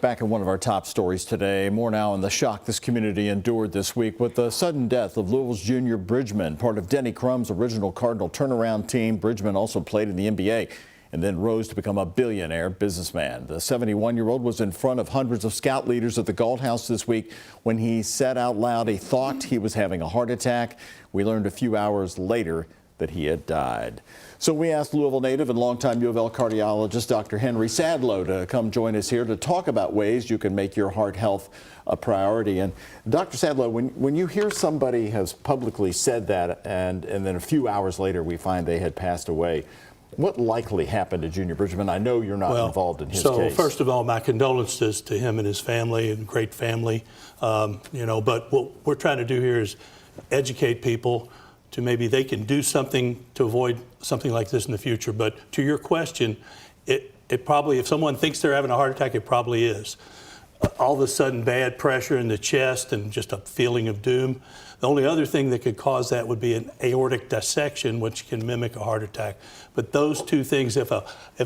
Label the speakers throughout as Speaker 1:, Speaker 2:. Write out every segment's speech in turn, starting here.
Speaker 1: Back in one of our top stories today, more now on the shock this community endured this week with the sudden death of Louisville's Junior Bridgman, part of Denny Crum's original Cardinal turnaround team. Bridgman also played in the NBA and then rose to become a billionaire businessman. The 71-year-old was in front of hundreds of scout leaders at the Galt House this week when he said out loud he thought he was having a heart attack. We learned a few hours later that he had died. So we asked Louisville native and longtime UofL cardiologist Dr. Henry Sadlow to come join us here to talk about ways you can make your heart health a priority. And Dr. Sadlow, when you hear somebody has publicly said that and then a few hours later we find they had passed away, what likely happened to Junior Bridgman? I know you're not involved in his case.
Speaker 2: So first of all, my condolences to him and his family, and great family. But what we're trying to do here is educate people to maybe they can do something to avoid something like this in the future. But to your question, it probably, if someone thinks they're having a heart attack, it probably is. All of a sudden bad pressure in the chest and just a feeling of doom. The only other thing that could cause that would be an aortic dissection, which can mimic a heart attack. But those two things, if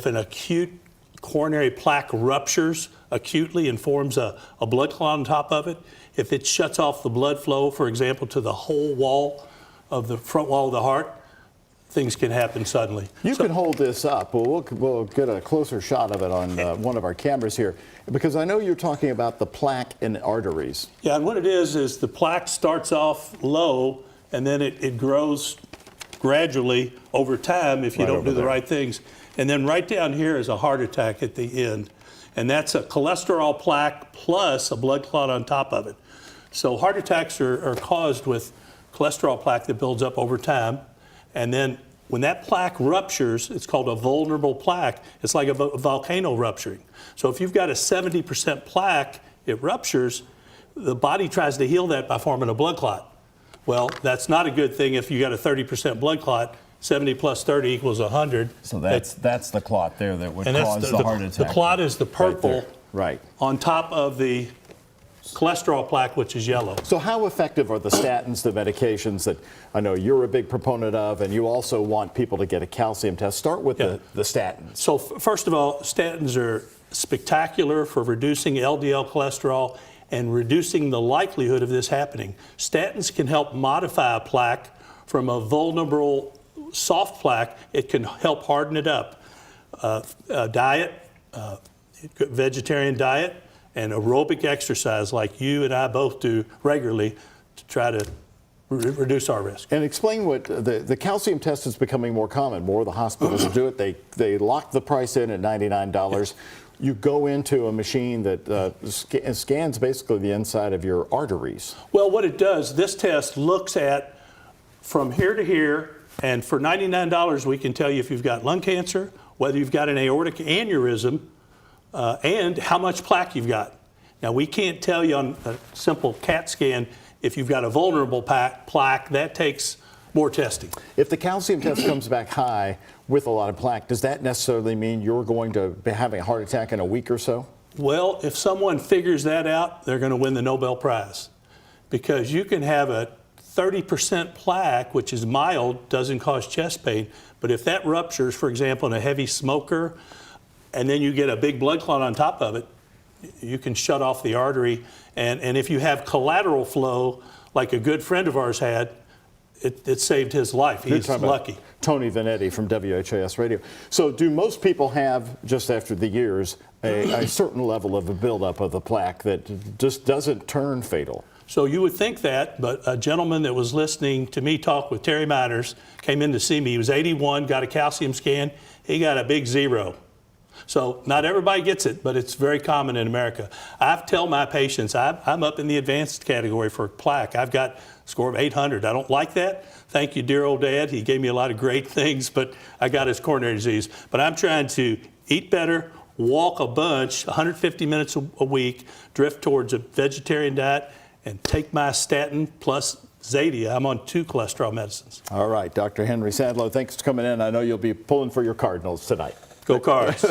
Speaker 2: an acute coronary plaque ruptures acutely and forms a blood clot on top of it, if it shuts off the blood flow, for example, to the whole wall of the front wall of the heart, things can happen suddenly.
Speaker 1: You can hold this up. We'll get a closer shot of it on one of our cameras here, because I know you're talking about the plaque in arteries.
Speaker 2: Yeah, and what it is the plaque starts off low, and then it grows gradually over time if you don't do the right things. And then right down here is a heart attack at the end. And that's a cholesterol plaque plus a blood clot on top of it. So heart attacks are caused with cholesterol plaque that builds up over time. And then when that plaque ruptures, it's called a vulnerable plaque. It's like a volcano rupturing. So if you've got a 70% plaque, it ruptures, the body tries to heal that by forming a blood clot. Well, that's not a good thing if you got a 30% blood clot. 70 plus 30 equals 100.
Speaker 1: So that's the clot there that would cause the heart attack.
Speaker 2: The clot is the purple
Speaker 1: right
Speaker 2: on top of the cholesterol plaque, which is yellow.
Speaker 1: So how effective are the statins, the medications that I know you're a big proponent of, and you also want people to get a calcium test? Start with the statins.
Speaker 2: So first of all, statins are spectacular for reducing LDL cholesterol and reducing the likelihood of this happening. Statins can help modify a plaque from a vulnerable soft plaque. It can help harden it up. Diet, vegetarian diet, and aerobic exercise like you and I both do regularly to try to reduce our risk.
Speaker 1: And explain what the calcium test is becoming more common. More of the hospitals do it. They lock the price in at $99. You go into a machine that scans basically the inside of your arteries.
Speaker 2: Well, what it does, this test looks at from here to here, and for $99 we can tell you if you've got lung cancer, whether you've got an aortic aneurysm, and how much plaque you've got. Now, we can't tell you on a simple CAT scan if you've got a vulnerable plaque. That takes more testing.
Speaker 1: If the calcium test comes back high with a lot of plaque, does that necessarily mean you're going to be having a heart attack in a week or so?
Speaker 2: Well, if someone figures that out, they're going to win the Nobel Prize, because you can have a 30% plaque, which is mild, doesn't cause chest pain, but if that ruptures, for example, in a heavy smoker, and then you get a big blood clot on top of it, you can shut off the artery. And if you have collateral flow, like a good friend of ours had, it saved his life. He's lucky.
Speaker 1: Tony Vanetti from WHAS Radio. So do most people have, just after the years, a certain level of a buildup of the plaque that just doesn't turn fatal?
Speaker 2: So you would think that, but a gentleman that was listening to me talk with Terry Miners came in to see me. He was 81, got a calcium scan. He got a big 0. So not everybody gets it, but it's very common in America. I tell my patients, I'm up in the advanced category for plaque. I've got a score of 800. I don't like that. Thank you, dear old dad. He gave me a lot of great things, but I got his coronary disease. But I'm trying to eat better, walk a bunch, 150 minutes a week, drift towards a vegetarian diet, and take my statin plus Zadia. I'm on 2 cholesterol medicines.
Speaker 1: All right, Dr. Henry Sadlow, thanks for coming in. I know you'll be pulling for your Cardinals tonight.
Speaker 2: Go Cards.